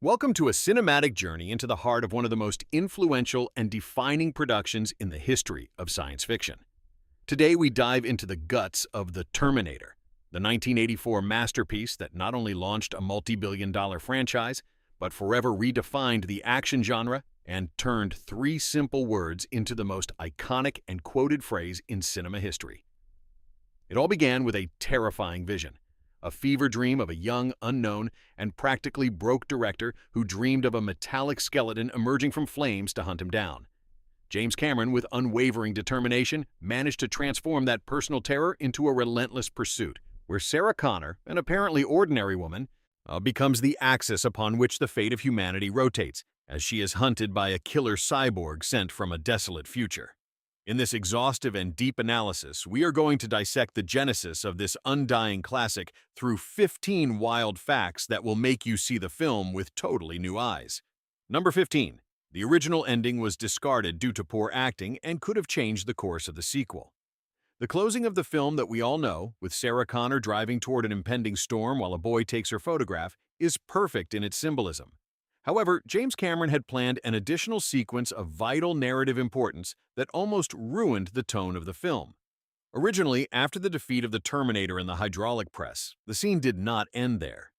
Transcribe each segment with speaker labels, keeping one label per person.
Speaker 1: Welcome to a cinematic journey into the heart of one of the most influential and defining productions in the history of science fiction. Today, we dive into the guts of the Terminator, the 1984 masterpiece that not only launched a multi-billion-dollar franchise, but forever redefined the action genre and turned three simple words into the most iconic and quoted phrase in cinema history. It all began with a terrifying vision, a fever dream of a young, unknown, and practically broke director who dreamed of a metallic skeleton emerging from flames to hunt him down. James Cameron, with unwavering determination, managed to transform that personal terror into a relentless pursuit, where Sarah Connor, an apparently ordinary woman, becomes the axis upon which the fate of humanity rotates, as she is hunted by a killer cyborg sent from a desolate future. In this exhaustive and deep analysis, we are going to dissect the genesis of this undying classic through 15 wild facts that will make you see the film with totally new eyes. Number 15. The original ending was discarded due to poor acting and could have changed the course of the sequel. The closing of the film that we all know, with Sarah Connor driving toward an impending storm while a boy takes her photograph, is perfect in its symbolism. However, James Cameron had planned an additional sequence of vital narrative importance that almost ruined the tone of the film. Originally, after the defeat of the Terminator in the hydraulic press, the scene did not end there.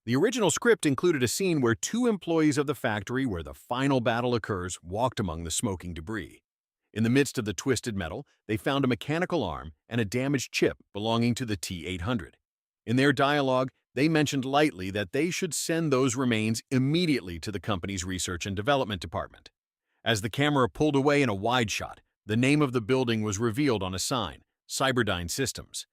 Speaker 1: The original script included a scene where two employees of the factory where the final battle occurs walked among the smoking debris. In the midst of the twisted metal, they found a mechanical arm and a damaged chip belonging to the T-800. In their dialogue, they mentioned lightly that they should send those remains immediately to the company's research and development department. As the camera pulled away in a wide shot, the name of the building was revealed on a sign, Cyberdyne Systems.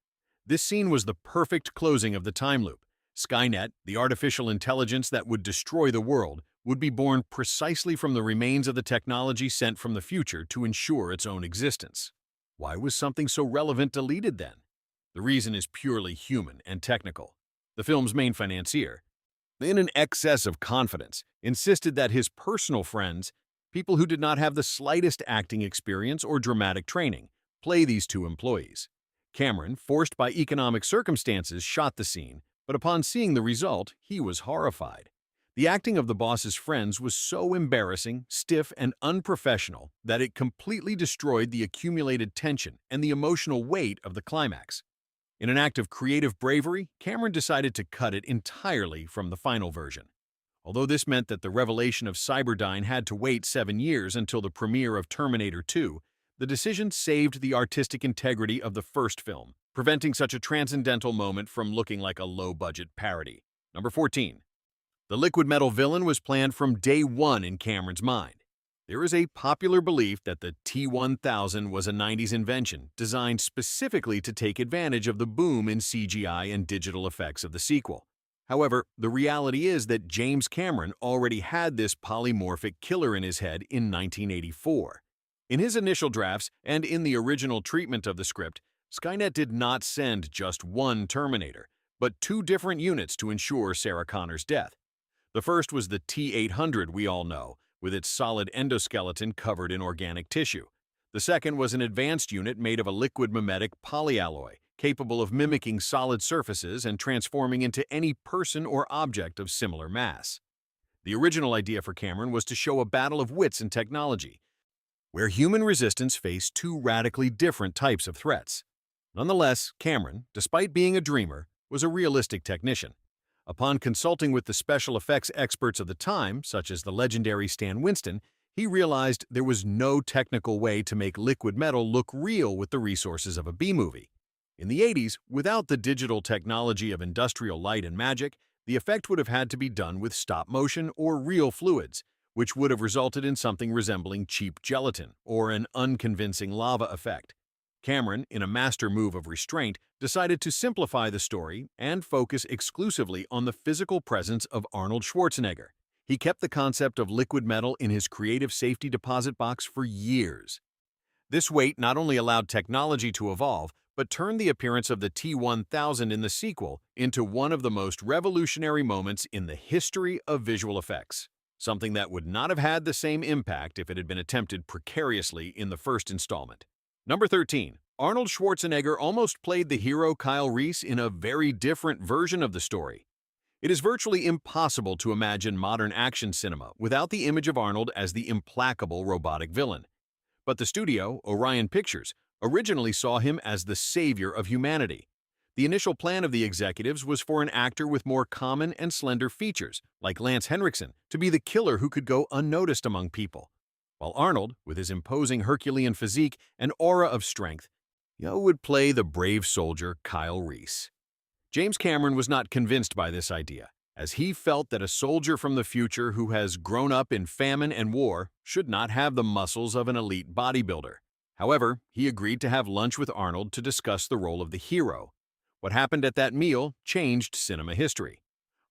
Speaker 1: This scene was the perfect closing of the time loop. Skynet, the artificial intelligence that would destroy the world, would be born precisely from the remains of the technology sent from the future to ensure its own existence. Why was something so relevant deleted then? The reason is purely human and technical. The film's main financier, in an excess of confidence, insisted that his personal friends, people who did not have the slightest acting experience or dramatic training, play these two employees. Cameron, forced by economic circumstances, shot the scene, but upon seeing the result, he was horrified. The acting of the boss's friends was so embarrassing, stiff, and unprofessional that it completely destroyed the accumulated tension and the emotional weight of the climax. In an act of creative bravery, Cameron decided to cut it entirely from the final version. Although this meant that the revelation of Cyberdyne had to wait 7 years until the premiere of Terminator 2, the decision saved the artistic integrity of the first film, preventing such a transcendental moment from looking like a low-budget parody. Number 14. The liquid metal villain was planned from day one in Cameron's mind. There is a popular belief that the T-1000 was a 90s invention designed specifically to take advantage of the boom in CGI and digital effects of the sequel. However, the reality is that James Cameron already had this polymorphic killer in his head in 1984. In his initial drafts and in the original treatment of the script, Skynet did not send just one Terminator, but two different units to ensure Sarah Connor's death. The first was the T-800 we all know, with its solid endoskeleton covered in organic tissue. The second was an advanced unit made of a liquid mimetic polyalloy, capable of mimicking solid surfaces and transforming into any person or object of similar mass. The original idea for Cameron was to show a battle of wits and technology, where human resistance faced two radically different types of threats. Nonetheless, Cameron, despite being a dreamer, was a realistic technician. Upon consulting with the special effects experts of the time, such as the legendary Stan Winston, he realized there was no technical way to make liquid metal look real with the resources of a B-movie. In the 80s, without the digital technology of industrial light and magic, the effect would have had to be done with stop motion or real fluids, which would have resulted in something resembling cheap gelatin or an unconvincing lava effect. Cameron, in a master move of restraint, decided to simplify the story and focus exclusively on the physical presence of Arnold Schwarzenegger. He kept the concept of liquid metal in his creative safety deposit box for years. This wait not only allowed technology to evolve, but turned the appearance of the T-1000 in the sequel into one of the most revolutionary moments in the history of visual effects, something that would not have had the same impact if it had been attempted precariously in the first installment. Number 13. Arnold Schwarzenegger almost played the hero Kyle Reese in a very different version of the story. It is virtually impossible to imagine modern action cinema without the image of Arnold as the implacable robotic villain. But the studio, Orion Pictures, originally saw him as the savior of humanity. The initial plan of the executives was for an actor with more common and slender features, like Lance Henriksen, to be the killer who could go unnoticed among people, while Arnold, with his imposing Herculean physique and aura of strength, would play the brave soldier Kyle Reese. James Cameron was not convinced by this idea, as he felt that a soldier from the future who has grown up in famine and war should not have the muscles of an elite bodybuilder. However, he agreed to have lunch with Arnold to discuss the role of the hero. What happened at that meal changed cinema history.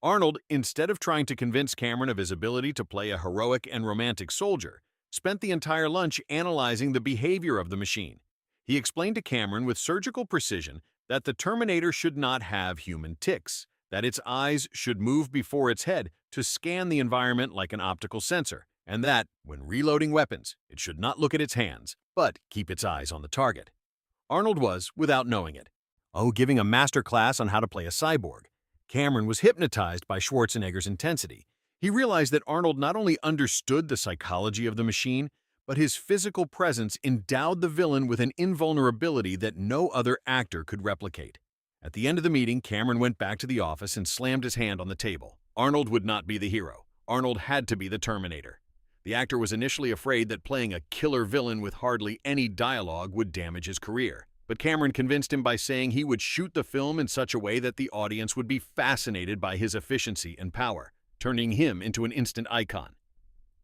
Speaker 1: Arnold, instead of trying to convince Cameron of his ability to play a heroic and romantic soldier, spent the entire lunch analyzing the behavior of the machine. He explained to Cameron with surgical precision that the Terminator should not have human tics, that its eyes should move before its head to scan the environment like an optical sensor, and that, when reloading weapons, it should not look at its hands, but keep its eyes on the target. Arnold was, without knowing it, giving a master class on how to play a cyborg. Cameron was hypnotized by Schwarzenegger's intensity. He realized that Arnold not only understood the psychology of the machine, but his physical presence endowed the villain with an invulnerability that no other actor could replicate. At the end of the meeting, Cameron went back to the office and slammed his hand on the table. Arnold would not be the hero. Arnold had to be the Terminator. The actor was initially afraid that playing a killer villain with hardly any dialogue would damage his career. But Cameron convinced him by saying he would shoot the film in such a way that the audience would be fascinated by his efficiency and power, turning him into an instant icon.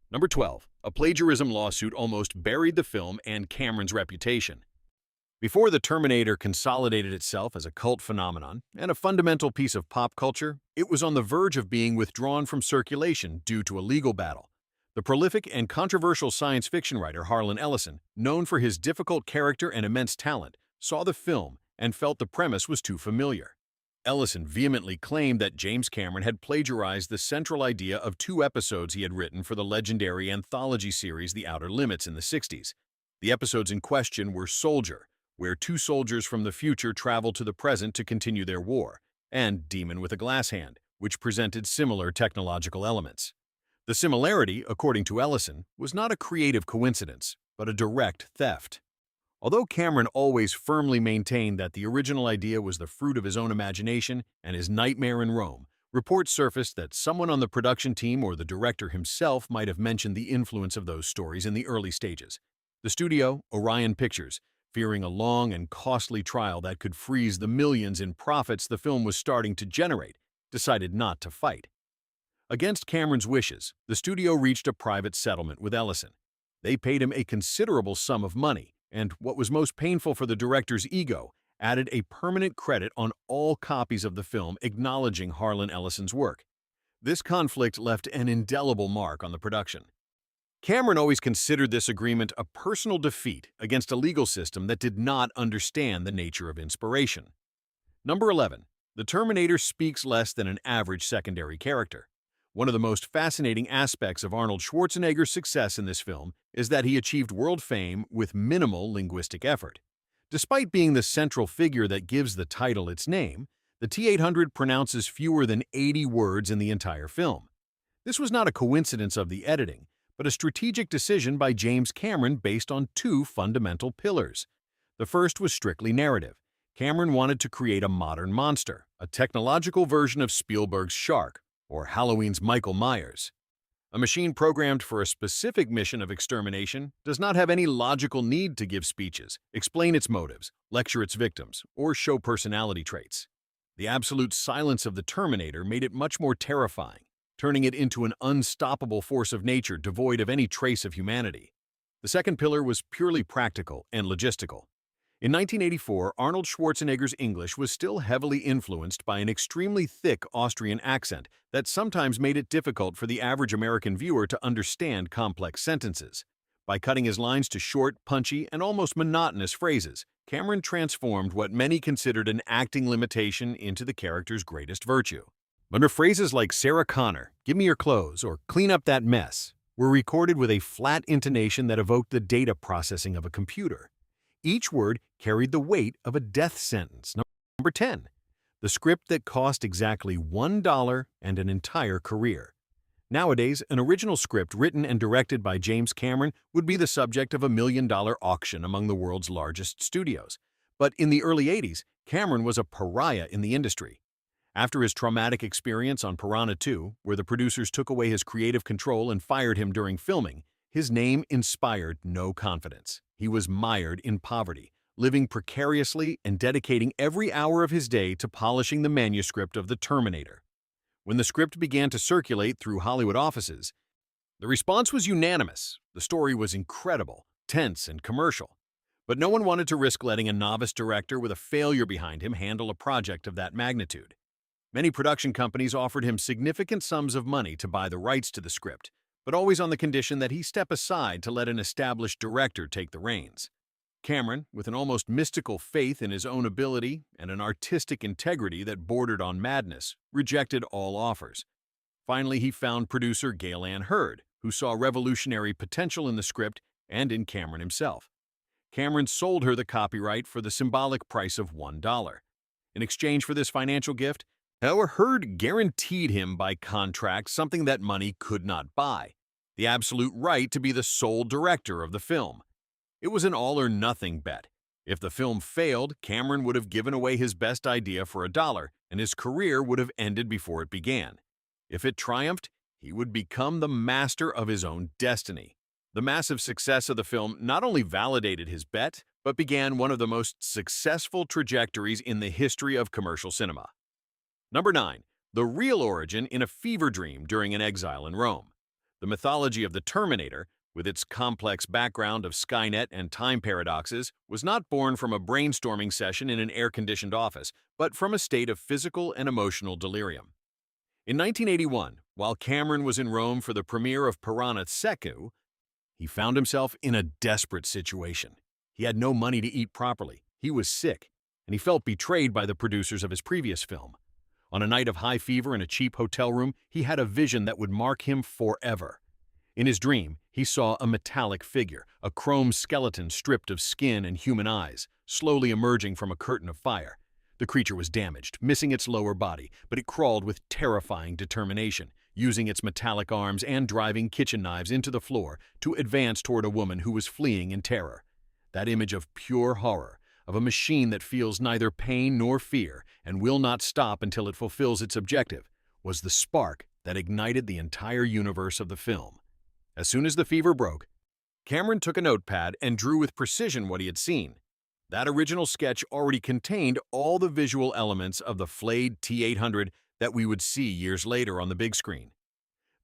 Speaker 1: Number 12. A plagiarism lawsuit almost buried the film and Cameron's reputation. Before the Terminator consolidated itself as a cult phenomenon and a fundamental piece of pop culture, it was on the verge of being withdrawn from circulation due to a legal battle. The prolific and controversial science fiction writer Harlan Ellison, known for his difficult character and immense talent, saw the film and felt the premise was too familiar. Ellison vehemently claimed that James Cameron had plagiarized the central idea of 2 episodes he had written for the legendary anthology series The Outer Limits in the 60s. The episodes in question were Soldier, where 2 soldiers from the future traveled to the present to continue their war, and Demon with a Glass Hand, which presented similar technological elements. The similarity, according to Ellison, was not a creative coincidence, but a direct theft. Although Cameron always firmly maintained that the original idea was the fruit of his own imagination and his nightmare in Rome, reports surfaced that someone on the production team or the director himself might have mentioned the influence of those stories in the early stages. The studio, Orion Pictures, fearing a long and costly trial that could freeze the millions in profits the film was starting to generate, decided not to fight. Against Cameron's wishes, the studio reached a private settlement with Ellison. They paid him a considerable sum of money, and what was most painful for the director's ego, added a permanent credit on all copies of the film acknowledging Harlan Ellison's work. This conflict left an indelible mark on the production. Cameron always considered this agreement a personal defeat against a legal system that did not understand the nature of inspiration. Number 11. The Terminator speaks less than an average secondary character. One of the most fascinating aspects of Arnold Schwarzenegger's success in this film is that he achieved world fame with minimal linguistic effort. Despite being the central figure that gives the title its name, the T-800 pronounces fewer than 80 words in the entire film. This was not a coincidence of the editing, but a strategic decision by James Cameron based on 2 fundamental pillars. The first was strictly narrative. Cameron wanted to create a modern monster, a technological version of Spielberg's Shark, or Halloween's Michael Myers. A machine programmed for a specific mission of extermination does not have any logical need to give speeches, explain its motives, lecture its victims, or show personality traits. The absolute silence of the Terminator made it much more terrifying, turning it into an unstoppable force of nature devoid of any trace of humanity. The second pillar was purely practical and logistical. In 1984, Arnold Schwarzenegger's English was still heavily influenced by an extremely thick Austrian accent that sometimes made it difficult for the average American viewer to understand complex sentences. By cutting his lines to short, punchy, and almost monotonous phrases, Cameron transformed what many considered an acting limitation into the character's greatest virtue. But phrases like "Sarah Connor," "Give me your clothes," or "Clean up that mess" were recorded with a flat intonation that evoked the data processing of a computer. Each word carried the weight of a death sentence. Number 10. the script that cost exactly $1 and an entire career. Nowadays, an original script written and directed by James Cameron would be the subject of a $1 million auction among the world's largest studios. But in the early 80s, Cameron was a pariah in the industry. After his traumatic experience on Piranha 2, where the producers took away his creative control and fired him during filming, his name inspired no confidence. He was mired in poverty, living precariously and dedicating every hour of his day to polishing the manuscript of The Terminator. When the script began to circulate through Hollywood offices, the response was unanimous. The story was incredible, tense, and commercial. But no one wanted to risk letting a novice director with a failure behind him handle a project of that magnitude. Many production companies offered him significant sums of money to buy the rights to the script, but always on the condition that he step aside to let an established director take the reins. Cameron, with an almost mystical faith in his own ability and an artistic integrity that bordered on madness, rejected all offers. Finally, he found producer Gail Ann Hurd, who saw revolutionary potential in the script and in Cameron himself. Cameron sold her the copyright for the symbolic price of $1. In exchange for this financial gift, however, Hurd guaranteed him by contract something that money could not buy: the absolute right to be the sole director of the film. It was an all-or-nothing bet. If the film failed, Cameron would have given away his best idea for $1, and his career would have ended before it began. If it triumphed, he would become the master of his own destiny. The massive success of the film not only validated his bet, but began one of the most successful trajectories in the history of commercial cinema. Number 9. The real origin in a fever dream during an exile in Rome. The mythology of the Terminator, with its complex background of Skynet and time paradoxes, was not born from a brainstorming session in an air-conditioned office, but from a state of physical and emotional delirium. In 1981, while Cameron was in Rome for the premiere of Piranha 2, he found himself in a desperate situation. He had no money to eat properly, he was sick, and he felt betrayed by the producers of his previous film. On a night of high fever in a cheap hotel room, he had a vision that would mark him forever. In his dream, he saw a metallic figure, a chrome skeleton stripped of skin and human eyes, slowly emerging from a curtain of fire. The creature was damaged, missing its lower body, but it crawled with terrifying determination, using its metallic arms and driving kitchen knives into the floor to advance toward a woman who was fleeing in terror. That image of pure horror, of a machine that feels neither pain nor fear and will not stop until it fulfills its objective, was the spark that ignited the entire universe of the film. As soon as the fever broke, Cameron took a notepad and drew with precision what he had seen. That original sketch already contained all the visual elements of the flayed T-800 that we would see years later on the big screen.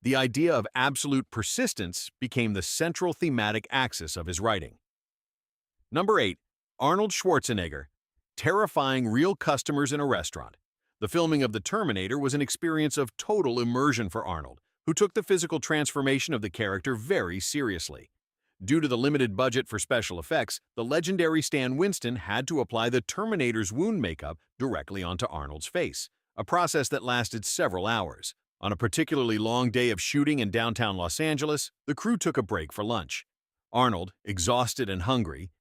Speaker 1: The idea of absolute persistence became the central thematic axis of his writing. Number 8. Arnold Schwarzenegger, terrifying real customers in a restaurant. The filming of The Terminator was an experience of total immersion for Arnold, who took the physical transformation of the character very seriously. Due to the limited budget for special effects, the legendary Stan Winston had to apply the Terminator's wound makeup directly onto Arnold's face, a process that lasted several hours. On a particularly long day of shooting in downtown Los Angeles, the crew took a break for lunch. Arnold, exhausted and hungry,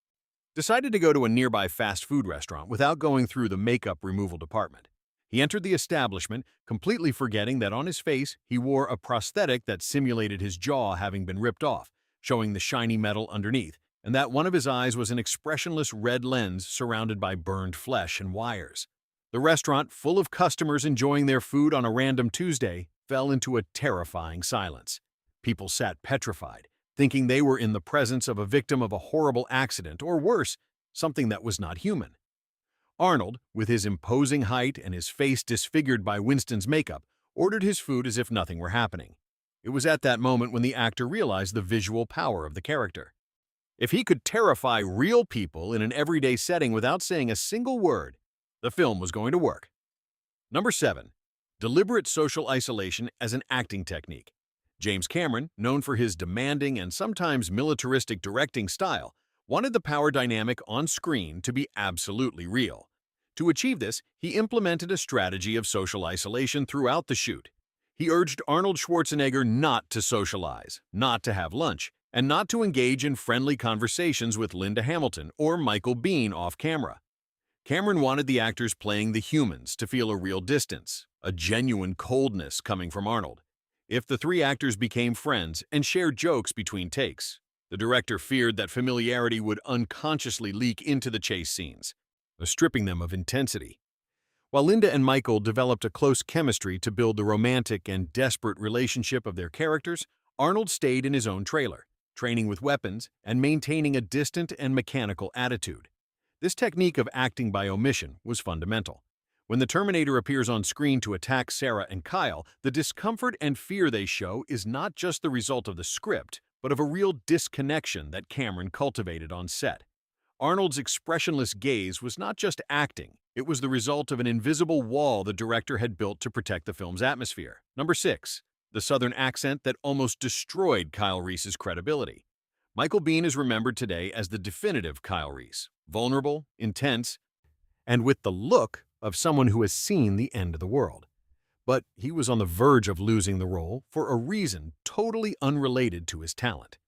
Speaker 1: decided to go to a nearby fast food restaurant without going through the makeup removal department. He entered the establishment, completely forgetting that on his face he wore a prosthetic that simulated his jaw having been ripped off, showing the shiny metal underneath, and that one of his eyes was an expressionless red lens surrounded by burned flesh and wires. The restaurant, full of customers enjoying their food on a random Tuesday, fell into a terrifying silence. People sat petrified, thinking they were in the presence of a victim of a horrible accident, or worse, something that was not human. Arnold, with his imposing height and his face disfigured by Winston's makeup, ordered his food as if nothing were happening. It was at that moment when the actor realized the visual power of the character. If he could terrify real people in an everyday setting without saying a single word, the film was going to work. Number 7. Deliberate social isolation as an acting technique. James Cameron, known for his demanding and sometimes militaristic directing style, wanted the power dynamic on screen to be absolutely real. To achieve this, he implemented a strategy of social isolation throughout the shoot. He urged Arnold Schwarzenegger not to socialize, not to have lunch, and not to engage in friendly conversations with Linda Hamilton or Michael Biehn off camera. Cameron wanted the actors playing the humans to feel a real distance, a genuine coldness coming from Arnold. If the three actors became friends and shared jokes between takes, the director feared that familiarity would unconsciously leak into the chase scenes, stripping them of intensity. While Linda and Michael developed a close chemistry to build the romantic and desperate relationship of their characters, Arnold stayed in his own trailer, training with weapons and maintaining a distant and mechanical attitude. This technique of acting by omission was fundamental. When the Terminator appears on screen to attack Sarah and Kyle, the discomfort and fear they show is not just the result of the script, but of a real disconnection that Cameron cultivated on set. Arnold's expressionless gaze was not just acting, it was the result of an invisible wall the director had built to protect the film's atmosphere. Number 6. The Southern accent that almost destroyed Kyle Reese's credibility. Michael Biehn is remembered today as the definitive Kyle Reese, vulnerable, intense, and with the look of someone who has seen the end of the world. But he was on the verge of losing the role for a reason totally unrelated to his talent.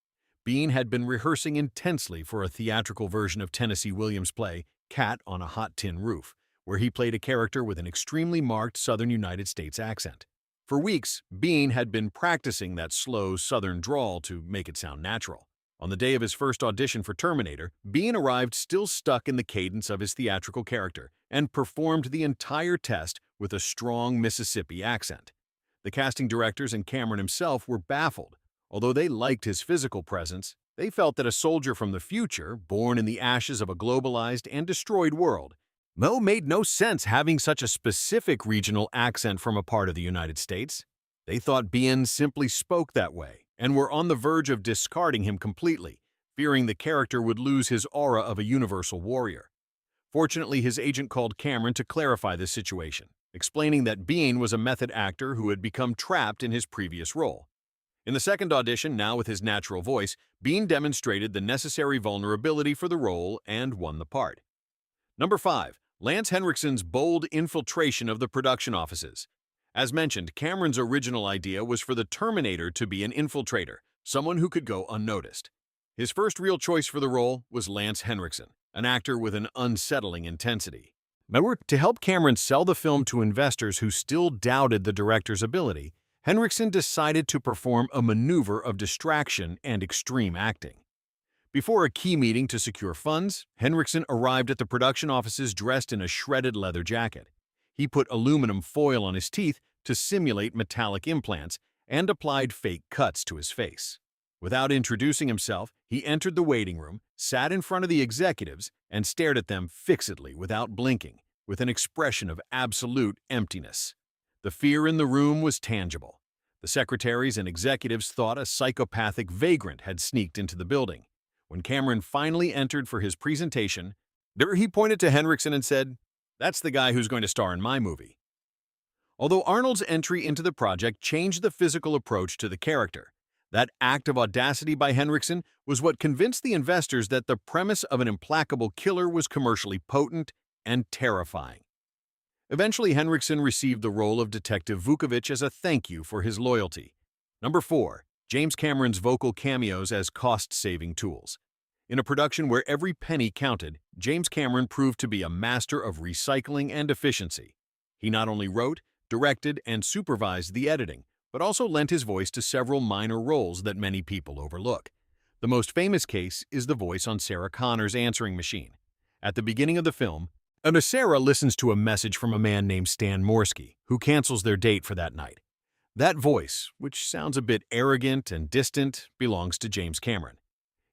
Speaker 1: Biehn had been rehearsing intensely for a theatrical version of Tennessee Williams' play Cat on a Hot Tin Roof, where he played a character with an extremely marked Southern United States accent. For weeks, Biehn had been practicing that slow Southern drawl to make it sound natural. On the day of his first audition for Terminator, Biehn arrived still stuck in the cadence of his theatrical character and performed the entire test with a strong Mississippi accent. The casting directors and Cameron himself were baffled. Although they liked his physical presence, they felt that a soldier from the future, born in the ashes of a globalized and destroyed world, made no sense having such a specific regional accent from a part of the United States. They thought Biehn simply spoke that way, and were on the verge of discarding him completely, fearing the character would lose his aura of a universal warrior. Fortunately, his agent called Cameron to clarify this situation, explaining that Biehn was a method actor who had become trapped in his previous role. In the second audition, now with his natural voice, Biehn demonstrated the necessary vulnerability for the role and won the part. Number 5. Lance Henriksen's bold infiltration of the production offices. As mentioned, Cameron's original idea was for the Terminator to be an infiltrator, someone who could go unnoticed. His first real choice for the role was Lance Henriksen, an actor with an unsettling intensity. To help Cameron sell the film to investors who still doubted the director's ability, Henriksen decided to perform a maneuver of distraction and extreme acting. Before a key meeting to secure funds, Henriksen arrived at the production offices dressed in a shredded leather jacket. He put aluminum foil on his teeth to simulate metallic implants and applied fake cuts to his face. Without introducing himself, he entered the waiting room, sat in front of the executives, and stared at them fixedly without blinking, with an expression of absolute emptiness. The fear in the room was tangible. The secretaries and executives thought a psychopathic vagrant had sneaked into the building. When Cameron finally entered for his presentation, he pointed to Henriksen and said, "That's the guy who's going to star in my movie." Although Arnold's entry into the project changed the physical approach to the character, that act of audacity by Henriksen was what convinced the investors that the premise of an implacable killer was commercially potent and terrifying. Eventually, Henriksen received the role of Detective Vukovich as a thank you for his loyalty. Number 4. James Cameron's vocal cameos as cost-saving tools. In a production where every penny counted, James Cameron proved to be a master of recycling and efficiency. He not only wrote, directed, and supervised the editing, but also lent his voice to several minor roles that many people overlook. The most famous case is the voice on Sarah Connor's answering machine. At the beginning of the film, Sarah listens to a message from a man named Stan Morsky, who cancels their date for that night. That voice, which sounds a bit arrogant and distant, belongs to James Cameron.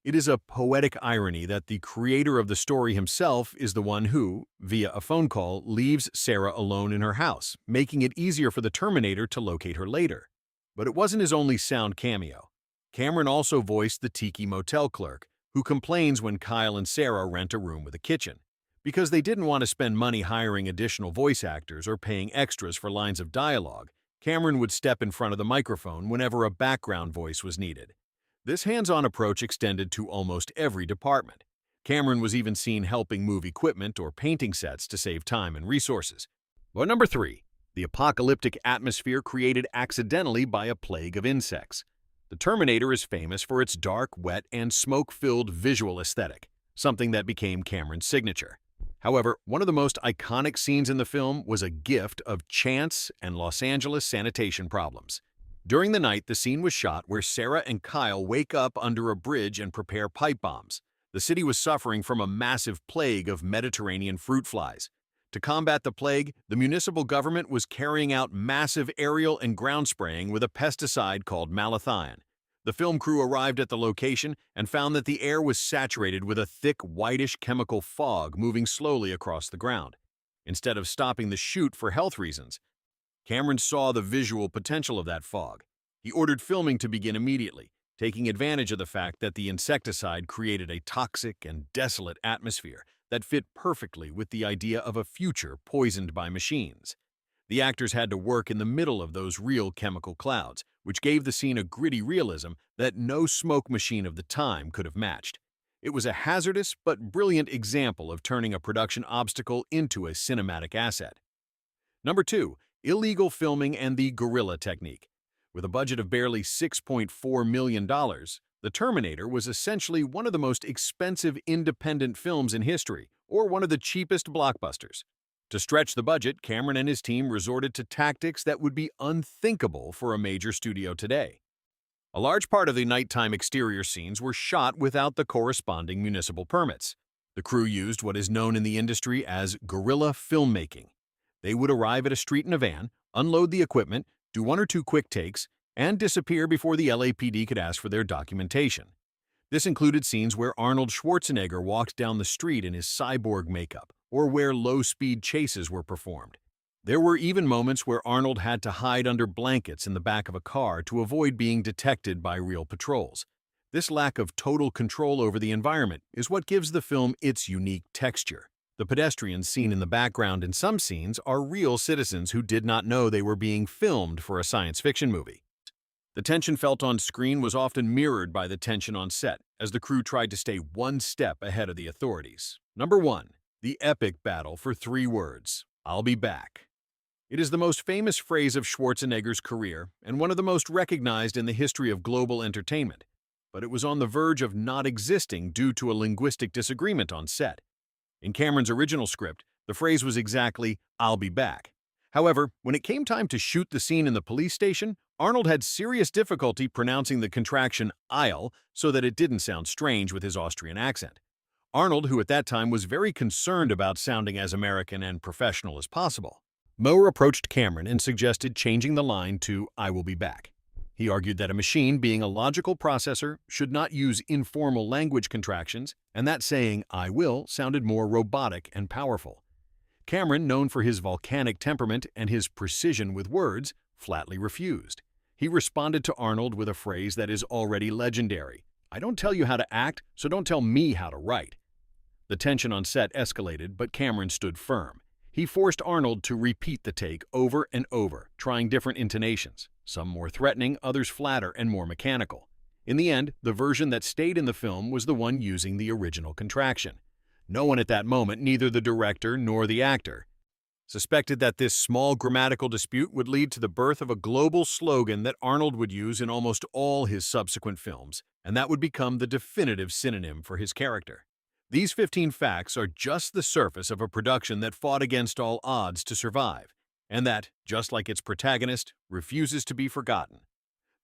Speaker 1: It is a poetic irony that the creator of the story himself is the one who, via a phone call, leaves Sarah alone in her house, making it easier for the Terminator to locate her later. But it wasn't his only sound cameo. Cameron also voiced the tiki motel clerk, who complains when Kyle and Sarah rent a room with a kitchen. Because they didn't want to spend money hiring additional voice actors or paying extras for lines of dialogue, Cameron would step in front of the microphone whenever a background voice was needed. This hands-on approach extended to almost every department. Cameron was even seen helping move equipment or painting sets to save time and resources. But number 3. The apocalyptic atmosphere created accidentally by a plague of insects. The Terminator is famous for its dark, wet, and smoke-filled visual aesthetic, something that became Cameron's signature. However, one of the most iconic scenes in the film was a gift of chance and Los Angeles sanitation problems. During the night, the scene was shot where Sarah and Kyle wake up under a bridge and prepare pipe bombs. The city was suffering from a massive plague of Mediterranean fruit flies. To combat the plague, the municipal government was carrying out massive aerial and ground spraying with a pesticide called malathion. The film crew arrived at the location and found that the air was saturated with a thick, whitish chemical fog moving slowly across the ground. Instead of stopping the shoot for health reasons, Cameron saw the visual potential of that fog. He ordered filming to begin immediately, taking advantage of the fact that the insecticide created a toxic and desolate atmosphere that fit perfectly with the idea of a future poisoned by machines. The actors had to work in the middle of those real chemical clouds, which gave the scene a gritty realism that no smoke machine of the time could have matched. It was a hazardous but brilliant example of turning a production obstacle into a cinematic asset. Number 2. Illegal filming and the guerrilla technique. With a budget of barely $6.4 million, The Terminator was essentially one of the most expensive independent films in history, or one of the cheapest blockbusters. To stretch the budget, Cameron and his team resorted to tactics that would be unthinkable for a major studio today. A large part of the nighttime exterior scenes were shot without the corresponding municipal permits. The crew used what is known in the industry as guerrilla filmmaking. They would arrive at a street in a van, unload the equipment, do one or two quick takes, and disappear before the LAPD could ask for their documentation. This included scenes where Arnold Schwarzenegger walked down the street in his cyborg makeup, or where low-speed chases were performed. There were even moments where Arnold had to hide under blankets in the back of a car to avoid being detected by real patrols. This lack of total control over the environment is what gives the film its unique texture. The pedestrians seen in the background in some scenes are real citizens who did not know they were being filmed for a science fiction movie. The tension felt on screen was often mirrored by the tension on set, as the crew tried to stay one step ahead of the authorities. Number 1. The epic battle for 3 words. I'll be back. It is the most famous phrase of Schwarzenegger's career and one of the most recognized in the history of global entertainment, but it was on the verge of not existing due to a linguistic disagreement on set. In Cameron's original script, the phrase was exactly, "I'll be back." However, when it came time to shoot the scene in the police station, Arnold had serious difficulty pronouncing the contraction "I'll" so that it didn't sound strange with his Austrian accent. Arnold, who at that time was very concerned about sounding as American and professional as possible, Moore approached Cameron and suggested changing the line to "I will be back." He argued that a machine, being a logical processor, should not use informal language contractions, and that saying "I will" sounded more robotic and powerful. Cameron, known for his volcanic temperament and his precision with words, flatly refused. He responded to Arnold with a phrase that is already legendary: "I don't tell you how to act, so don't tell me how to write." The tension on set escalated, but Cameron stood firm. He forced Arnold to repeat the take over and over, trying different intonations, some more threatening, others flatter and more mechanical. In the end, the version that stayed in the film was the one using the original contraction. No one at that moment, neither the director nor the actor, suspected that this small grammatical dispute would lead to the birth of a global slogan that Arnold would use in almost all his subsequent films, and that would become the definitive synonym for his character. These 15 facts are just the surface of a production that fought against all odds to survive, and that, just like its protagonist, refuses to be forgotten.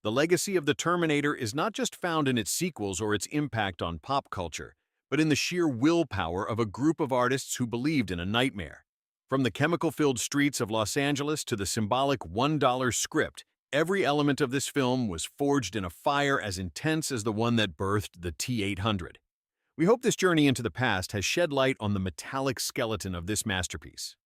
Speaker 1: The legacy of the Terminator is not just found in its sequels or its impact on pop culture, but in the sheer willpower of a group of artists who believed in a nightmare. From the chemical-filled streets of Los Angeles to the symbolic $1 script, every element of this film was forged in a fire as intense as the one that birthed the T-800. We hope this journey into the past has shed light on the metallic skeleton of this masterpiece.